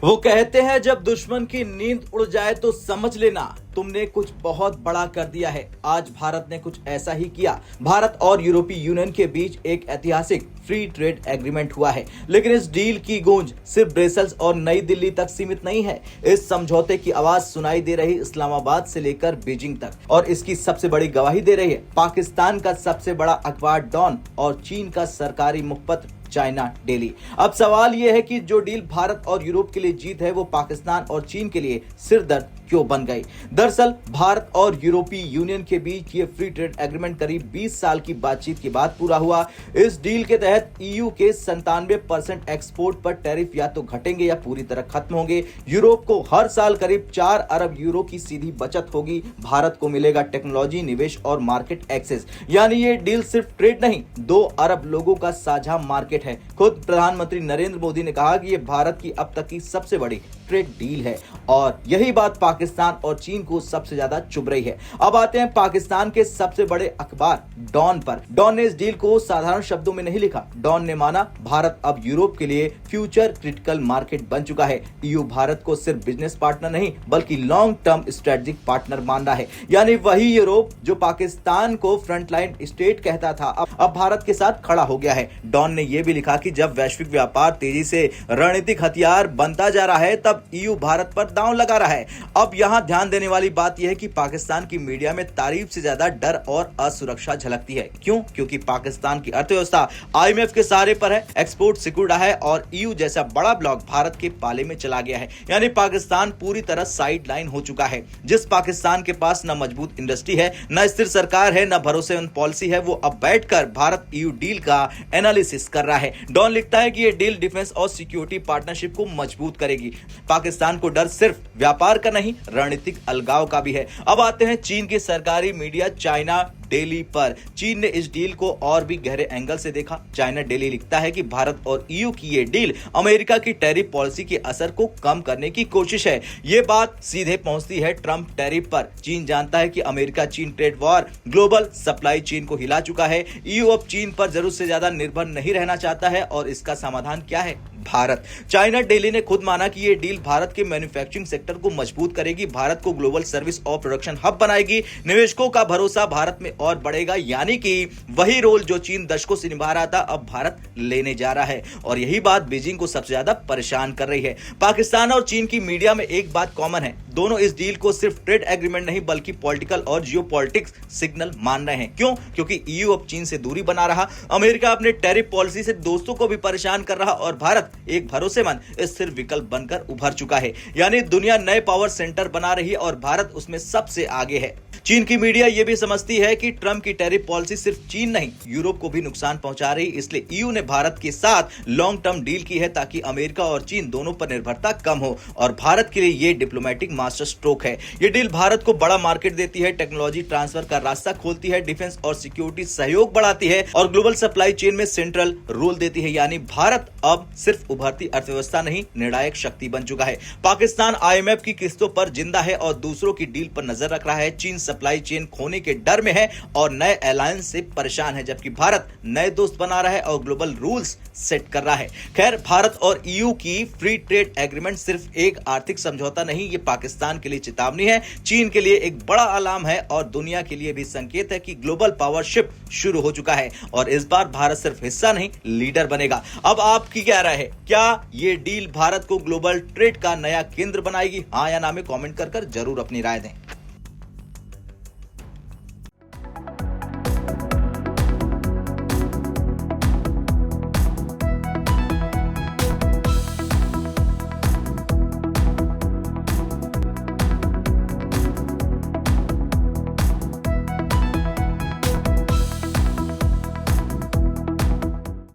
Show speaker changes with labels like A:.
A: वो कहते हैं जब दुश्मन की नींद उड़ जाए तो समझ लेना तुमने कुछ बहुत बड़ा कर दिया है। आज भारत ने कुछ ऐसा ही किया। भारत और यूरोपीय यूनियन के बीच एक ऐतिहासिक फ्री ट्रेड एग्रीमेंट हुआ है, लेकिन इस डील की गूंज सिर्फ ब्रसेल्स और नई दिल्ली तक सीमित नहीं है। इस समझौते की आवाज सुनाई दे रही इस्लामाबाद से लेकर बीजिंग तक, और इसकी सबसे बड़ी गवाही दे रही है पाकिस्तान का सबसे बड़ा अखबार डॉन और चीन का सरकारी मुखपत्र चाइना डेली। अब सवाल यह है कि जो डील भारत और यूरोप के लिए जीत है वो पाकिस्तान और चीन के लिए सिरदर्द क्यों बन गई। दरअसल भारत और यूरोपीय यूनियन के बीच ये फ्री ट्रेड एग्रीमेंट करीब 20 साल की बातचीत के बाद पूरा हुआ। इस डील के तहत ईयू के 97% एक्सपोर्ट पर टैरिफ या तो घटेंगे या पूरी तरह खत्म होंगे। यूरोप को हर साल करीब 4 अरब यूरो की सीधी बचत होगी। भारत को मिलेगा टेक्नोलॉजी, निवेश और मार्केट एक्सेस। यानी ये डील सिर्फ ट्रेड नहीं, 2 अरब लोगों का साझा मार्केट है। खुद प्रधानमंत्री नरेंद्र मोदी ने कहा कि ये भारत की अब तक की सबसे बड़ी ट्रेड डील है, और यही बात पाकिस्तान और चीन को सबसे ज्यादा चुभ रही है। अब आते हैं पाकिस्तान के सबसे बड़े अखबार डॉन पर। डॉन ने इस डील को साधारण शब्दों में नहीं लिखा। डॉन ने माना भारत अब यूरोप के लिए फ्यूचर क्रिटिकल मार्केट बन चुका है। ईयू भारत को सिर्फ बिजनेस पार्टनर नहीं बल्कि लॉन्ग टर्म स्ट्रेटेजिक पार्टनर मान रहा है। यानी वही यूरोप जो पाकिस्तान को फ्रंटलाइन स्टेट कहता था अब भारत के साथ खड़ा हो गया है। डॉन ने यह भी लिखा कि जब वैश्विक व्यापार तेजी से रणनीतिक हथियार बनता जा रहा है तब ईयू भारत पर दांव लगा रहा है। अब यहां ध्यान देने वाली बात यह है कि पाकिस्तान की मीडिया में तारीफ से ज्यादा डर और असुरक्षा झलकती है। क्यों? क्योंकि पाकिस्तान की अर्थव्यवस्था आईएमएफ के सहारे पर है, एक्सपोर्ट सिक्योर्ड है और ईयू जैसा बड़ा ब्लॉक भारत के पाले में चला गया है। यानी पाकिस्तान पूरी तरह साइड लाइन हो चुका है। जिस पाकिस्तान के पास न मजबूत इंडस्ट्री है, न स्थिर सरकार है, न भरोसेमंद पॉलिसी है, वो अब बैठकर भारत ईयू डील का एनालिसिस कर रहा है। डॉन लिखता है कि ये डील डिफेंस और सिक्योरिटी पार्टनरशिप को मजबूत करेगी। पाकिस्तान को डर सिर्फ व्यापार का नहीं, रणनीतिक अलगाव का भी है। अब आते हैं चीन के सरकारी मीडिया चाइना डेली पर। चीन ने इस डील को और भी गहरे एंगल से देखा। चाइना डेली लिखता है कि भारत और ईयू की ये डील अमेरिका की टैरिफ पॉलिसी के असर को कम करने की कोशिश है। ये बात सीधे पहुंचती है ट्रंप टैरिफ पर। चीन जानता है कि अमेरिका चीन trade war global supply chain को हिला चुका है। ईयू अब चीन पर जरूरत से ज्यादा निर्भर नहीं रहना चाहता है, और इसका समाधान क्या है? भारत। चाइना डेली ने खुद माना कि ये डील भारत के मैन्युफैक्चरिंग सेक्टर को मजबूत करेगी, भारत को ग्लोबल सर्विस और प्रोडक्शन हब बनाएगी, निवेशकों का भरोसा भारत में और बढ़ेगा। यानी कि वही रोल जो चीन दशकों से निभा रहा था अब भारत लेने जा रहा है, और यही बात बीजिंग को सबसे ज्यादा परेशान कर रही है। पाकिस्तान और चीन की मीडिया में एक बात कॉमन है, दोनों इस डील को सिर्फ ट्रेड एग्रीमेंट नहीं बल्कि पॉलिटिकल और जियोपॉलिटिक्स सिग्नल मान रहे हैं। क्यों? क्योंकि ईयू अब चीन से दूरी बना रहा, अमेरिका अपने टैरिफ पॉलिसी से दोस्तों को भी परेशान कर रहा, और भारत एक भरोसेमंद स्थिर विकल्प बनकर उभर चुका है। यानी दुनिया नए पावर सेंटर बना रही है और भारत उसमें सबसे आगे है। चीन की मीडिया यह भी समझती है कि ट्रंप की टैरिफ पॉलिसी सिर्फ चीन नहीं यूरोप को भी नुकसान पहुंचा रही, इसलिए ईयू ने भारत के साथ लॉन्ग टर्म डील की है ताकि अमेरिका और चीन दोनों पर निर्भरता कम हो, और भारत के लिए यह डिप्लोमेटिक मास्टर स्ट्रोक है। यह डील भारत को बड़ा मार्केट देती है, टेक्नोलॉजी ट्रांसफर का रास्ता खोलती है, डिफेंस और सिक्योरिटी सहयोग बढ़ाती है और ग्लोबल सप्लाई चेन में सेंट्रल रोल देती है। यानी भारत अब सिर्फ उभरती अर्थव्यवस्था नहीं, निर्णायक शक्ति बन चुका है। पाकिस्तान आईएमएफ की किस्तों पर जिंदा है और दूसरों की डील पर नजर रख रहा है। चीन सप्लाई चेन खोने के डर में है और नए अलायंस से परेशान है, जबकि भारत नए दोस्त बना रहा है और ग्लोबल रूल्स सेट कर रहा है। खैर, भारत और ईयू की फ्री ट्रेड एग्रीमेंट सिर्फ एक आर्थिक समझौता नहीं, ये पाकिस्तान के लिए चेतावनी है, चीन के लिए एक बड़ा अलार्म है और दुनिया के लिए भी संकेत है कि ग्लोबल पावर शिफ्ट शुरू हो चुका है, और इस बार भारत सिर्फ हिस्सा नहीं लीडर बनेगा। अब आपकी क्या राय है? क्या ये डील भारत को ग्लोबल ट्रेड का नया केंद्र बनाएगी? हाँ या ना में कमेंट कर जरूर अपनी राय दें।